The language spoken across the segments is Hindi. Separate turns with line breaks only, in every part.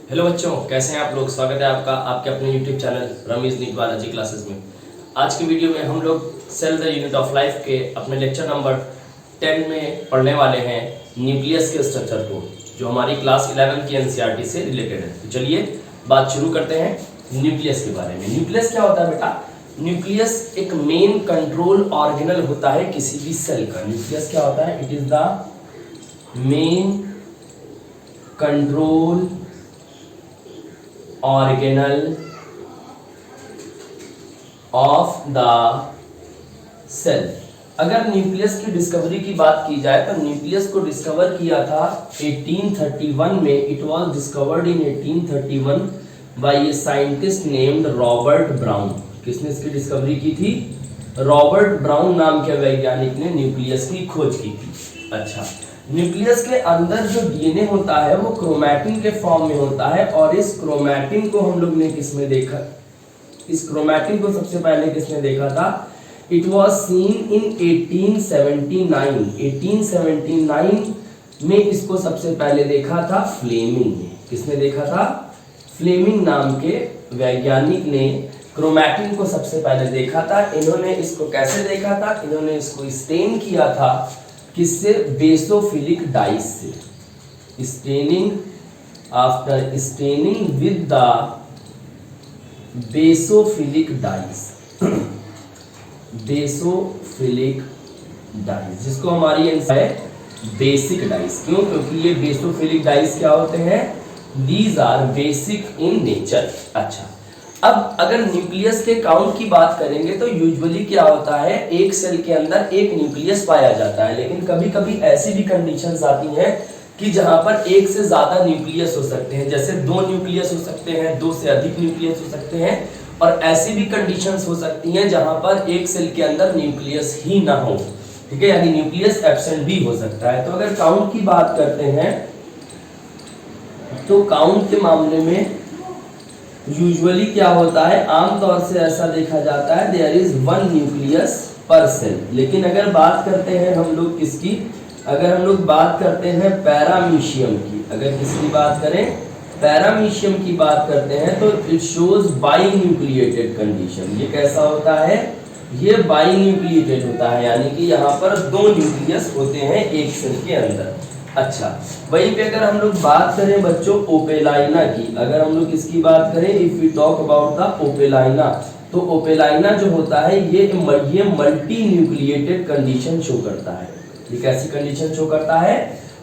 हेलो बच्चों, कैसे हैं आप लोग। स्वागत है आपका आपके अपने यूट्यूब चैनल रमेश नीटवाला जी क्लासेस में। आज की वीडियो में हम लोग cell the unit of life के अपने लेक्चर नंबर 10 में पढ़ने वाले हैं न्यूक्लियस के स्ट्रक्चर को, जो हमारी क्लास 11 की एनसीईआरटी से रिलेटेड है। तो चलिए बात शुरू करते हैं न्यूक्लियस के बारे में। न्यूक्लियस क्या होता है बेटा? न्यूक्लियस एक मेन कंट्रोल ऑर्गेनल होता है किसी भी सेल का। न्यूक्लियस क्या होता है? It is the main control organelle of the cell. अगर न्यूक्लियस की डिस्कवरी की बात की जाए तो न्यूक्लियस को डिस्कवर किया था 1831 में। It was discovered in 1831 by a scientist named Robert Brown. किसने इसकी डिस्कवरी की थी? रॉबर्ट ब्राउन नाम के वैज्ञानिक ने न्यूक्लियस की खोज की थी। अच्छा, न्यूक्लियस के अंदर जो डीएनए होता है वो क्रोमैटिन के फॉर्म में होता है, और इस क्रोमैटिन को हम लोग ने किसमें देखा? इस क्रोमैटिन को सबसे पहले किसने देखा था? It was seen in 1879। 1879 में इसको सबसे पहले देखा था फ्लेमिंग ने। किसने देखा था? फ्लेमिंग नाम के वैज्ञानिक ने क्रोमैटिन को सबसे पहले देखा था। इन्होंने इसको कैसे देखा था? इन्होंने इसको स्टेन किया था। किससे? बेसोफिलिक डाइस से। Staining, after staining with the basophilic dice basophilic dice, जिसको हमारी आंसर है बेसिक डाइस। क्यों? क्योंकि ये बेसोफिलिक डाइस क्या होते हैं? These are basic in nature. अच्छा, अब अगर न्यूक्लियस के काउंट की बात करेंगे तो यूजुअली क्या होता है, एक सेल के अंदर एक न्यूक्लियस पाया जाता है। लेकिन कभी कभी ऐसी भी कंडीशंस आती हैं कि जहां पर एक से ज्यादा न्यूक्लियस हो सकते हैं। जैसे 2 न्यूक्लियस हो सकते हैं, 2 से अधिक न्यूक्लियस हो सकते हैं। और ऐसी भी कंडीशंस हो सकती हैं जहां पर एक सेल के अंदर न्यूक्लियस ही ना हो। ठीक है, यानी न्यूक्लियस एब्सेंट भी हो सकता है। तो अगर काउंट की बात करते हैं तो काउंट के मामले में यूजुअली क्या होता है, आमतौर से ऐसा देखा जाता है देयर इज 1 न्यूक्लियस पर सेल। लेकिन अगर बात करते हैं हम लोग किसकी? अगर हम लोग बात करते हैं पैरामीशियम की, अगर किसकी बात करें, पैरामीशियम की बात करते हैं, तो it shows by nucleated condition. ये कैसा होता है? ये बाई न्यूक्लिएटेड होता है, यानी कि यहाँ पर 2 न्यूक्लियस होते हैं एक सेल के अंदर। अच्छा, वहीं पे अगर हम लोग बात करें बच्चों ओपेलाइना की, अगर हम लोग इसकी बात करें, if we talk about the Opalina, तो ओपेलाइना जो होता है ये मल्टी न्यूक्लिएटेड कंडीशन शो करता है। ये कैसी कंडीशन शो करता है?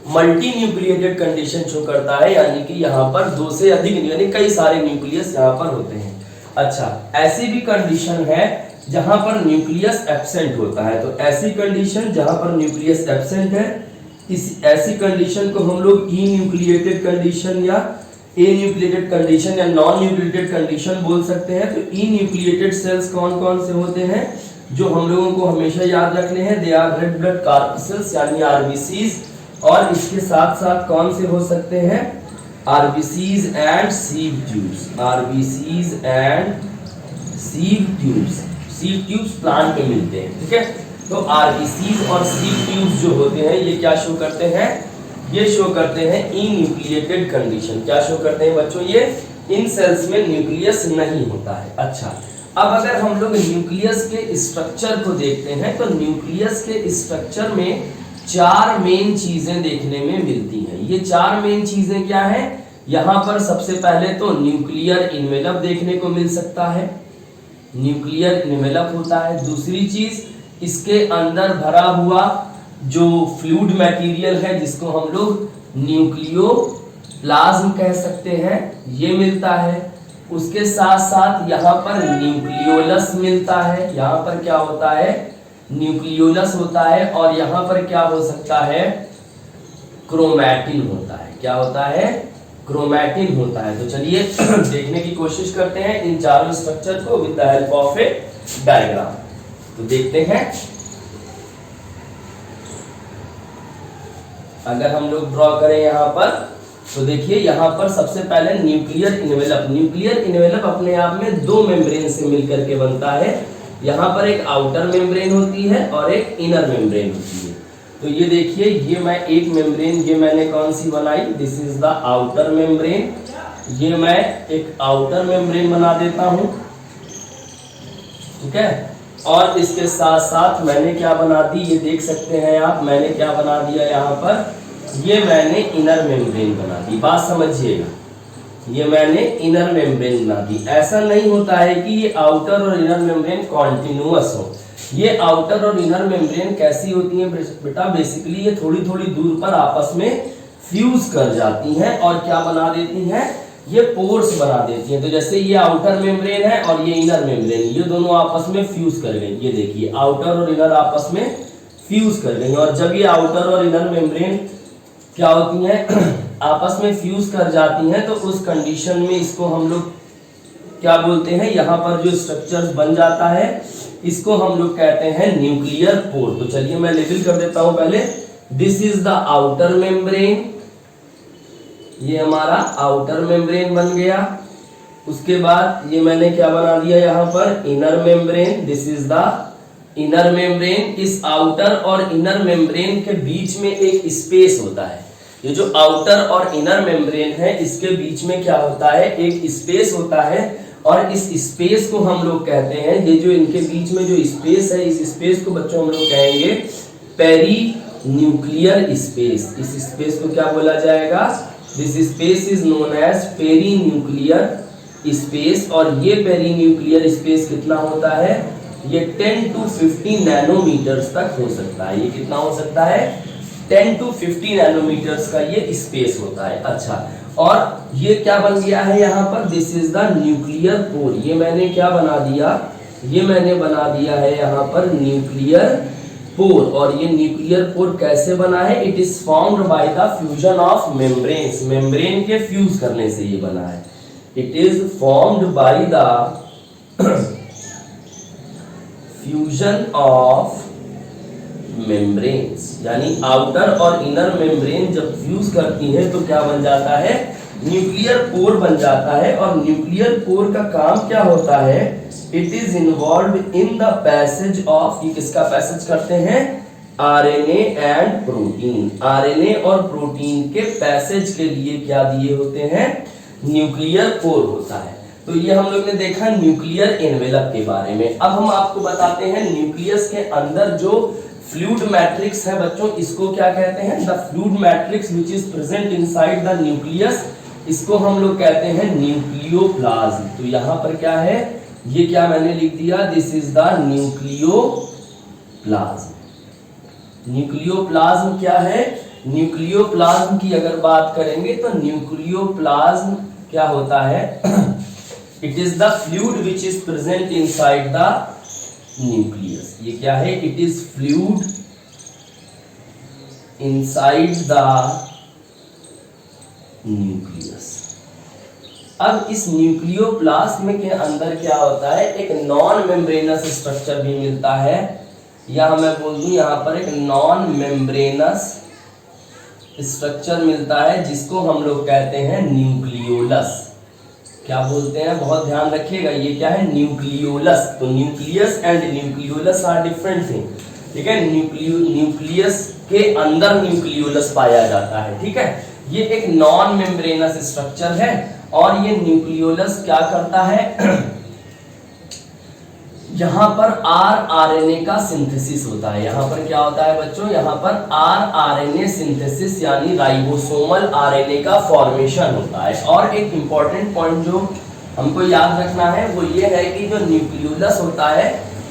मल्टी न्यूक्लिएटेड कंडीशन शो करता है, यानी कि यहाँ पर 2 से अधिक यानी कई सारे न्यूक्लियस यहाँ पर होते हैं। अच्छा, ऐसी भी कंडीशन है जहां पर न्यूक्लियस एब्सेंट होता है। तो ऐसी कंडीशन जहां पर न्यूक्लियस एब्सेंट है, इस ऐसी कंडीशन को हम लोग ई न्यूक्लिएटेड कंडीशन या ए न्यूक्लिएटेड कंडीशन या नॉन न्यूक्लिएटेड कंडीशन बोल सकते हैं। तो ई न्यूक्लिएटेड सेल्स कौन कौन से होते हैं जो हम लोगों को हमेशा याद रखने हैं? They are red blood corpuscles यानी आरबीसीज, और इसके साथ साथ कौन से हो सकते हैं? RBCs and sieve tubes. RBCs and sieve tubes. Sieve tubes plant में मिलते हैं। ठीक है, तो आरबीसीज और सीव ट्यूब्स जो होते हैं ये क्या शो करते हैं? ये शो करते हैं ई न्यूक्लिएटेड कंडीशन। क्या शो करते हैं बच्चों? ये इन सेल्स में न्यूक्लियस नहीं होता है। अच्छा, अब अगर हम लोग न्यूक्लियस के स्ट्रक्चर को देखते हैं तो न्यूक्लियस के स्ट्रक्चर में 4 मेन चीजें देखने में मिलती हैं। ये 4 मेन चीजें क्या है? यहाँ पर सबसे पहले तो न्यूक्लियर इन्वेलप देखने को मिल सकता है, न्यूक्लियर इन्वेलप होता है। दूसरी चीज, इसके अंदर भरा हुआ जो फ्लूइड मटेरियल है जिसको हम लोग न्यूक्लियोप्लाज्म कह सकते हैं, ये मिलता है। उसके साथ साथ यहाँ पर न्यूक्लियोलस मिलता है। यहाँ पर क्या होता है? न्यूक्लियोलस होता है। और यहाँ पर क्या हो सकता है? क्रोमैटिन होता है। क्या होता है? क्रोमैटिन होता है। तो चलिए देखने की कोशिश करते हैं इन चारों स्ट्रक्चर को with the help of A diagram. तो देखते हैं, अगर हम लोग ड्रॉ करें यहाँ पर तो देखिए यहाँ पर सबसे पहले न्यूक्लियर इन्वेलप। न्यूक्लियर इन्वेलप अपने आप में 2 मेम्ब्रेन से मिलकर के बनता है। यहाँ पर एक आउटर मेम्ब्रेन होती है और एक इनर मेम्ब्रेन होती है। तो ये देखिए, ये मैं एक मेम्ब्रेन, ये मैंने कौन सी बनाई, this is the outer membrane, ये मैं एक आउटर मेम्ब्रेन बना देता हूं, ठीक है। और इसके साथ साथ मैंने क्या बना दी, ये देख सकते हैं आप, मैंने क्या बना दिया यहाँ पर, ये मैंने इनर मेम्ब्रेन बना दी। बात समझिएगा, ये मैंने इनर मेम्ब्रेन बना दी। ऐसा नहीं होता है कि ये आउटर और इनर मेम्ब्रेन कॉन्टिन्यूअस हो। ये आउटर और इनर मेम्ब्रेन कैसी होती हैं बेटा, बेसिकली ये थोड़ी थोड़ी दूर पर आपस में फ्यूज कर जाती हैं और क्या बना देती हैं, ये पोर्स बना देती हैं। तो जैसे ये आउटर मेम्ब्रेन है और ये इनर मेम्ब्रेन, ये दोनों आपस में फ्यूज कर गई। ये देखिए आउटर और इनर आपस में फ्यूज कर गई। और जब ये आउटर और इनर मेम्ब्रेन क्या होती हैं, आपस में फ्यूज कर जाती हैं, तो उस कंडीशन में इसको हम लोग क्या बोलते हैं, यहाँ पर जो स्ट्रक्चर्स बन जाता है इसको हम लोग कहते हैं न्यूक्लियर पोर। तो चलिए मैं लेबल कर देता हूं पहले। This is the outer membrane, ये हमारा आउटर मेम्ब्रेन बन गया। उसके बाद ये मैंने क्या बना दिया यहाँ पर, inner membrane. This is the inner membrane. इस आउटर और इनर मेम्ब्रेन के बीच में एक स्पेस होता है। ये जो आउटर और इनर मेम्ब्रेन है इसके बीच में क्या होता है, एक स्पेस होता है। और इस स्पेस को हम लोग कहते हैं, ये जो इनके बीच में जो स्पेस है, इस स्पेस को बच्चों हम लोग कहेंगे पेरी न्यूक्लियर स्पेस। इस स्पेस को क्या बोला जाएगा, this space is known as peri nuclear space. और ये पेरी न्यूक्लियर स्पेस कितना होता है, ये 10 to 50 नैनोमीटर्स तक हो सकता है। ये कितना हो सकता है, 10 to 50 नैनोमीटर्स का ये स्पेस होता है। अच्छा, और ये क्या बन गया है यहाँ पर, this is the nuclear pore. ये मैंने क्या बना दिया, ये मैंने बना दिया है यहाँ पर न्यूक्लियर पोर। और ये न्यूक्लियर पोर कैसे बना है, it is formed by the fusion of membranes. Membrane के फ्यूज करने से ये बना है। It is formed by the fusion of membranes, यानी आउटर और इनर मेम्ब्रेन जब फ्यूज करती है तो क्या बन जाता है, न्यूक्लियर पोर बन जाता है। और न्यूक्लियर पोर का काम क्या होता है, it is involve in the passage of, ये किसका पैसेज करते हैं, आरएनए एंड प्रोटीन। आरएनए और प्रोटीन के पैसेज के लिए क्या दिए होते हैं, न्यूक्लियर पोर होता है। तो ये हम लोग ने देखा न्यूक्लियर एनवेलप के बारे में। अब हम आपको बताते हैं न्यूक्लियस के अंदर जो फ्लूइड मैट्रिक्स है बच्चों, इसको क्या कहते हैं, the fluid matrix which is present inside the nucleus, इसको हम लोग कहते हैं न्यूक्लियोप्लाज्म। तो यहाँ पर क्या है, ये क्या मैंने लिख दिया, this is the nucleoplasm. Nucleoplasm क्या है, न्यूक्लियोप्लाज्म की अगर बात करेंगे तो न्यूक्लियोप्लाज्म क्या होता है, it is the fluid which is present inside the nucleus. ये क्या है, it is fluid inside the nucleus. अब इस न्यूक्लियोप्लाज्म के अंदर क्या होता है, एक नॉन मेम्ब्रेनस स्ट्रक्चर भी मिलता है, या मैं बोल दूं यहाँ पर एक नॉन मेम्ब्रेनस स्ट्रक्चर मिलता है जिसको हम लोग कहते हैं न्यूक्लियोलस। क्या बोलते हैं, बहुत ध्यान रखिएगा, ये क्या है, न्यूक्लियोलस। तो nucleus and nucleolus are different thing, ठीक है। न्यूक्लियस के अंदर न्यूक्लियोलस पाया जाता है, ठीक है। ये एक नॉन मेम्ब्रेनस स्ट्रक्चर है। और ये न्यूक्लियोलस क्या करता है, यहाँ पर आरएनए का सिंथेसिस होता है। यहाँ पर क्या होता है बच्चों, यहाँ पर आरएनए सिंथेसिस यानी राइबोसोमल आरएनए का फॉर्मेशन होता है। और एक इंपॉर्टेंट पॉइंट जो हमको याद रखना है वो ये है कि जो न्यूक्लियोलस होता है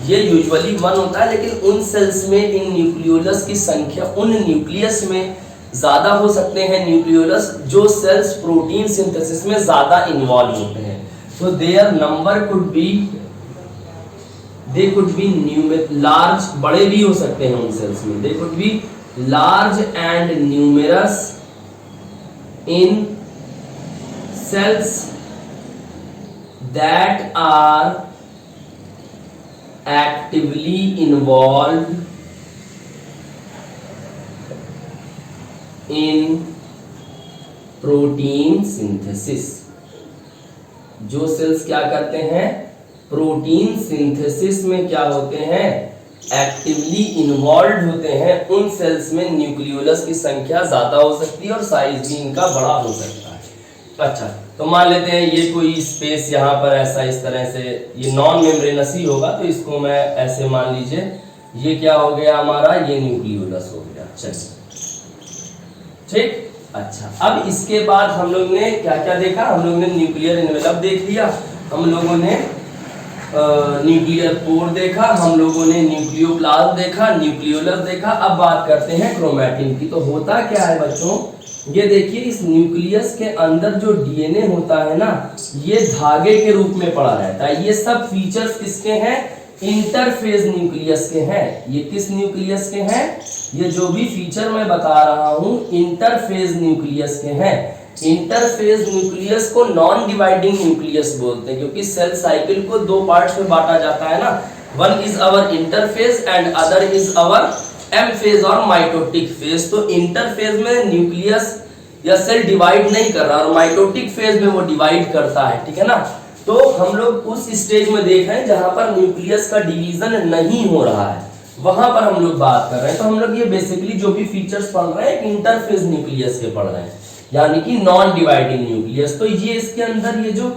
ये यूजुअली 1 होता है, लेकिन उन सेल्स में इन न्यूक्लियोलस की संख्या, उन न्यूक्लियस में ज्यादा हो सकते हैं न्यूक्लियोलस जो सेल्स प्रोटीन सिंथेसिस में ज्यादा इन्वॉल्व होते हैं। तो their number could be, they could be large, बड़े भी हो सकते हैं उन सेल्स में, they could be large and numerous in cells that are actively involved in protein synthesis। जो सेल्स क्या करते हैं, प्रोटीन सिंथेसिस में क्या होते हैं, एक्टिवली इन्वॉल्व होते हैं, उन सेल्स में न्यूक्लियोलस की संख्या ज्यादा हो सकती है और साइज भी इनका बड़ा हो सकता है। अच्छा, तो मान लेते हैं ये कोई स्पेस यहाँ पर ऐसा इस तरह से ये नॉन मेम्ब्रेनस ही होगा, तो इसको मैं ऐसे मान लीजिए ये क्या हो गया हमारा, ये न्यूक्लियोलस हो गया। चलिए ठीक। अच्छा, अब इसके बाद हम लोग ने क्या क्या देखा, हम लोग ने न्यूक्लियर एनवेलप देख लिया, हम लोगों ने न्यूक्लियर पोर देखा, हम लोगों ने न्यूक्लियोप्लाज्म देखा, न्यूक्लियोलस देखा। अब बात करते हैं क्रोमैटिन की। तो होता क्या है बच्चों, ये देखिए इस न्यूक्लियस के अंदर जो डीएनए होता है ना, ये धागे के रूप में पड़ा रहता है। ये सब फीचर्स किसके हैं, इंटरफेज न्यूक्लियस के हैं। ये किस न्यूक्लियस के हैं, ये जो भी फीचर मैं बता रहा हूं इंटरफेज न्यूक्लियस के हैं। इंटरफेज न्यूक्लियस को नॉन डिवाइडिंग न्यूक्लियस बोलते हैं, क्योंकि सेल साइकिल को दो पार्ट्स में बांटा जाता है ना, one is our interphase and other is our M phase और माइटोटिक फेज। तो इंटरफेज में न्यूक्लियस या सेल डिवाइड नहीं कर रहा और माइटोटिक फेज में वो डिवाइड करता है, ठीक है ना। तो हम लोग उस स्टेज में देख रहे हैं जहां पर न्यूक्लियस का डिवीजन नहीं हो रहा है, वहां पर हम लोग बात कर रहे हैं। तो हम लोग ये बेसिकली जो भी फीचर्स पढ़ रहे हैं इंटरफेज न्यूक्लियस के पढ़ रहे हैं, यानी कि नॉन डिवाइडिंग न्यूक्लियस। तो ये इसके अंदर ये जो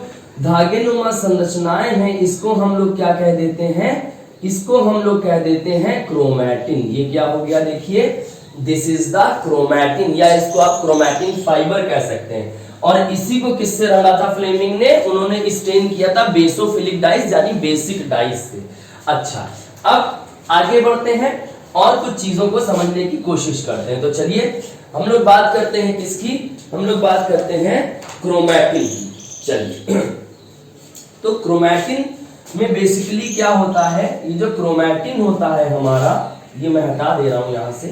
धागेनुमा संरचनाएं हैं, इसको हम लोग क्या कह देते हैं, इसको हम लोग कह देते हैं क्रोमैटिन। ये क्या हो गया, देखिए दिस इज द क्रोमैटिन, या इसको आप क्रोमैटिन फाइबर कह सकते हैं। और इसी को किससे रंगा था फ्लेमिंग ने, उन्होंने स्टेन किया था बेसोफिलिक डाइस यानी बेसिक डाइस से। अच्छा, अब आगे बढ़ते हैं और कुछ चीजों को समझने की कोशिश करते हैं। तो चलिए हम लोग बात करते हैं किसकी, हम लोग बात करते हैं क्रोमैटिन की। चलिए तो क्रोमैटिन में बेसिकली क्या होता है, ये जो क्रोमैटिन होता है हमारा, ये मैं हटा दे रहा हूं यहां से।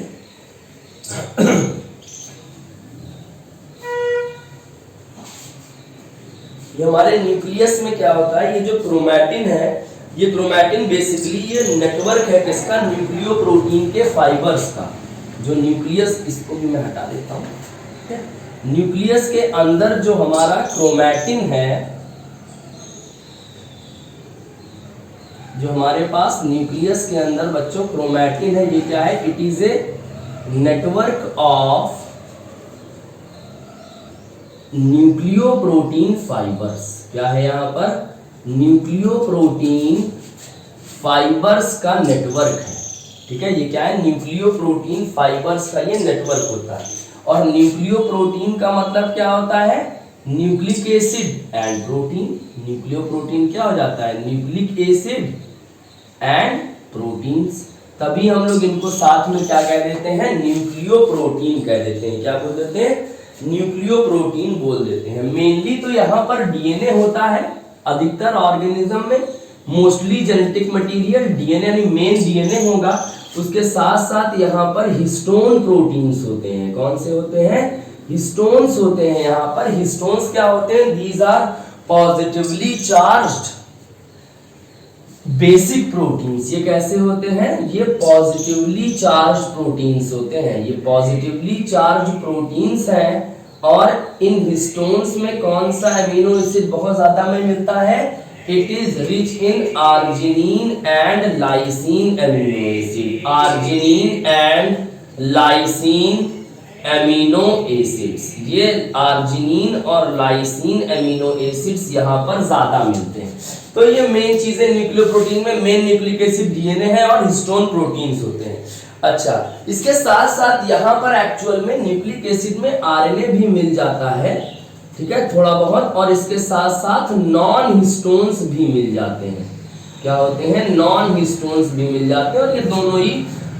ये हमारे न्यूक्लियस में क्या होता है, ये जो क्रोमैटिन है, ये क्रोमैटिन बेसिकली ये नेटवर्क है किसका, न्यूक्लियो प्रोटीन के फाइबर्स का। जो न्यूक्लियस, इसको भी मैं हटा देता हूं। न्यूक्लियस के अंदर जो हमारा क्रोमैटिन है, जो हमारे पास न्यूक्लियस के अंदर बच्चों क्रोमैटिन है, ये क्या है, it is a network of nucleo protein fibres. क्या है यहां पर, न्यूक्लियो प्रोटीन फाइबर्स का नेटवर्क है, ठीक है। ये क्या है, न्यूक्लियो प्रोटीन फाइबर्स का ये नेटवर्क होता है। और न्यूक्लियो प्रोटीन का मतलब क्या होता है, nucleic acid and protein. Nucleo protein क्या हो जाता है, न्यूक्लिक एसिड एंड प्रोटीन्स। तभी हम लोग इनको साथ में क्या कह देते हैं, न्यूक्लियो प्रोटीन कह देते हैं। क्या बोल देते हैं, न्यूक्लियो प्रोटीन बोल देते हैं। मेनली तो यहाँ पर डीएनए होता है अधिकतर ऑर्गेनिज्म में, मोस्टली जेनेटिक मटेरियल डीएनए यानी मेन डीएनए होगा। उसके साथ साथ यहाँ पर हिस्टोन प्रोटीन्स होते हैं। कौन से होते हैं, हिस्टोन्स होते हैं। यहाँ पर हिस्टोन्स क्या होते हैं, these are positively charged basic proteins. ये कैसे होते हैं, ये पॉजिटिवली चार्ज प्रोटीन्स होते हैं, ये पॉजिटिवली चार्ज प्रोटीन्स हैं। और इन हिस्टोन्स में कौन सा एमिनो एसिड बहुत ज्यादा में मिलता है, it is rich in arginine and lysine amino acid. Arginine and lysine amino acids, ये आर्जिनिन और लाइसिन एमिनो एसिड्स यहाँ पर ज्यादा मिलते हैं। तो ये मेन चीजें न्यूक्लियोप्रोटीन में, मेन न्यूक्लिक एसिड डीएनए है और हिस्टोन प्रोटीन्स होते हैं। अच्छा, इसके साथ साथ यहाँ पर एक्चुअल में न्यूक्लिक एसिड में आरएनए भी मिल जाता है, ठीक है, थोड़ा बहुत। और इसके साथ साथ नॉन हिस्टोन्स भी मिल जाते हैं। क्या होते हैं, नॉन हिस्टोन्स भी मिल जाते हैं। और ये दोनों ही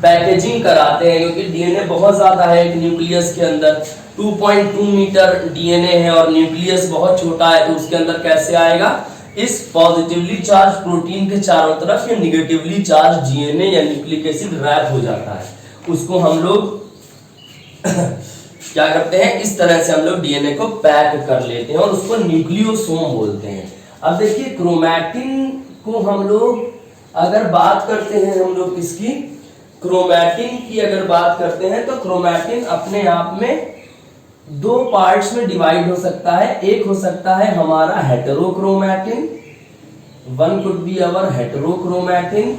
पैकेजिंग कराते हैं, क्योंकि डीएनए बहुत ज्यादा है एक न्यूक्लियस के अंदर। 2.2 मीटर डीएनए है और न्यूक्लियस बहुत छोटा है, तो उसके अंदर कैसे आएगा, इस पॉजिटिवली चार्ज प्रोटीन के चारों तरफ ये निगेटिवली चार्ज डीएनए या न्यूक्लिक एसिड रैप हो जाता है। उसको हम लोग क्या करते हैं, इस तरह से हम लोग डीएनए को पैक कर लेते हैं और उसको न्यूक्लियोसोम बोलते हैं। अब देखिए क्रोमैटिन को हम लोग अगर बात करते हैं, हम लोग इसकी क्रोमैटिन की अगर बात करते हैं, तो क्रोमैटिन अपने आप में दो पार्ट्स में डिवाइड हो सकता है। एक हो सकता है हमारा heterochromatin, one could be our heterochromatin,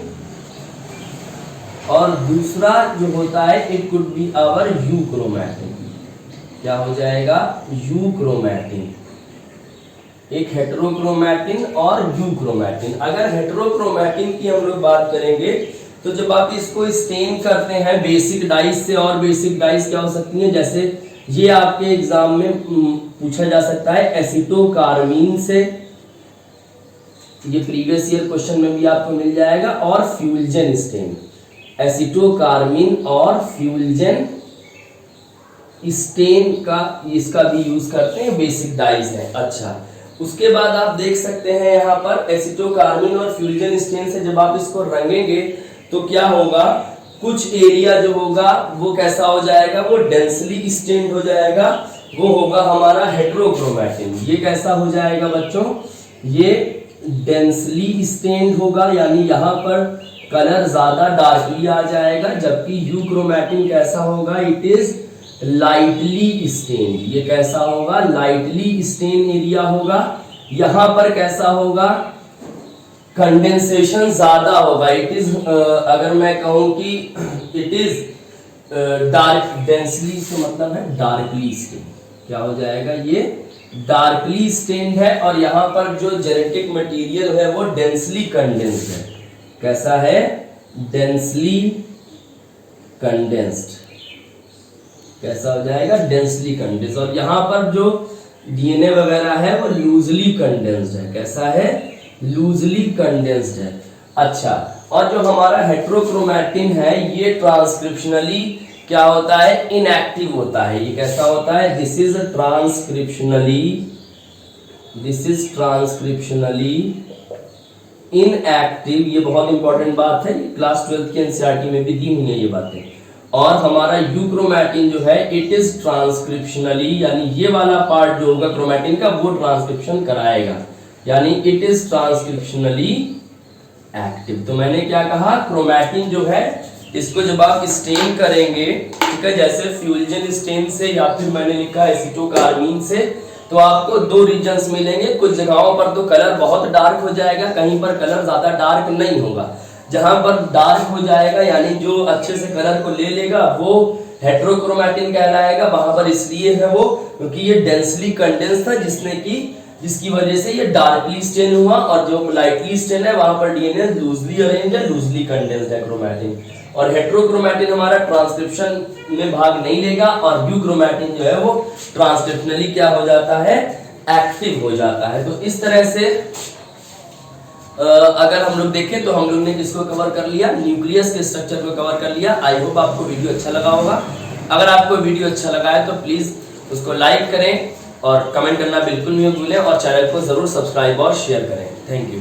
और दूसरा जो होता है it could be our euchromatin. क्या हो जाएगा, यूक्रोमैटिन। एक हेटेरोक्रोमैटिन और यूक्रोमैटिन। अगर हेटेरोक्रोमैटिन की हम लोग बात करेंगे तो जब आप इसको स्टेन करते हैं बेसिक डाइस से, और बेसिक डाइस क्या हो सकती हैं, जैसे ये आपके एग्जाम में पूछा जा सकता है एसिटोकार्मीन से, ये प्रीवियस ईयर क्वेश्चन में भी आपको मिल जाएगा, और फ्यूल्जन स्टेन, एसिटोकार्मीन और फ्यूल्जन स्टेन का इसका भी यूज करते हैं, बेसिक डाइज है। अच्छा, उसके बाद आप देख सकते हैं यहाँ पर एसिटोकार्मीन और फ्यूल्जन स्टेन से जब आप इसको रंगेंगे तो क्या होगा, कुछ एरिया जो होगा वो कैसा हो जाएगा, वो डेंसली स्टेन्ड हो जाएगा, वो होगा हमारा हेटेरोक्रोमैटिन। ये कैसा हो जाएगा बच्चों, ये डेंसली स्टेन्ड होगा, यानी यहाँ पर कलर ज्यादा डार्कली आ जाएगा, जबकि यूक्रोमैटिन कैसा होगा, इट इज लाइटली स्टेन्ड। ये कैसा होगा, लाइटली स्टेन एरिया होगा। यहां पर कैसा होगा, कंडेंसेशन ज्यादा होगा, इट इज अगर मैं कहूं कि इट इज डार्क, डेंसली से मतलब है डार्कली स्टेन, क्या हो जाएगा, ये डार्कली स्टेन्ड है। और यहां पर जो जेनेटिक मटेरियल है वो डेंसली कंडेंस्ड है। कैसा है, डेंसली कंडेंस्ड, कैसा हो जाएगा, डेंसली कंडेंस्ड। और यहाँ पर जो डीएनए वगैरह है वो लूजली कंडेंस्ड है। कैसा है, लूजली कंडेंस्ड है। अच्छा, और जो हमारा हेटेरोक्रोमैटिन है ये ट्रांसक्रिप्शनली क्या होता है, इनएक्टिव होता है। ये कैसा होता है, दिस इज ट्रांसक्रिप्शनली इनएक्टिव। ये बहुत इंपॉर्टेंट बात है, क्लास 12 की एनसीईआरटी में भी दी हुई है ये बातें। और हमारा यूक्रोमैटिन जो है इट इज ट्रांसक्रिप्शनली, यानी ये वाला पार्ट जो होगा क्रोमैटिन का वो ट्रांसक्रिप्शन कराएगा, यानी इट इज ट्रांसक्रिप्शनली एक्टिव। तो मैंने क्या कहा, क्रोमैटिन जो है इसको जब आप स्टेन करेंगे, ठीक है, जैसे फ्यूल्जन स्टेन से या फिर मैंने लिखा एसिटोकार्मीन से, तो आपको दो रीजन्स मिलेंगे। कुछ जगहों पर तो कलर बहुत डार्क हो जाएगा, कहीं पर कलर ज्यादा डार्क नहीं होगा। जहां पर डार्क हो जाएगा यानी जो अच्छे से कलर को ले लेगा वो हेटेरोक्रोमैटिन कहलाएगा। वहां पर इसलिए है वो क्योंकि ये डेंसली कंडेंस था, जिसकी वजह से ये डार्कली स्टेन हुआ, और जो लाइटली स्टेन है वहां पर डीएनए लूजली अरेंज है, लूजली कंडेंस्ड है क्रोमैटिन। और हेटेरोक्रोमैटिन हमारा ट्रांसक्रिप्शन में भाग नहीं लेगा, और यूक्रोमैटिन जो है वो ट्रांसक्रिप्शनली क्या हो जाता है, एक्टिव हो जाता है। तो इस तरह से अगर हम लोग देखें तो हम लोग ने किसको कवर कर लिया, न्यूक्लियस के स्ट्रक्चर को कवर कर लिया। आई होप आपको वीडियो अच्छा लगा होगा। अगर आपको वीडियो अच्छा लगा है तो प्लीज उसको लाइक करें और कमेंट करना बिल्कुल नहीं भूलें, और चैनल को जरूर सब्सक्राइब और शेयर करें। Thank you.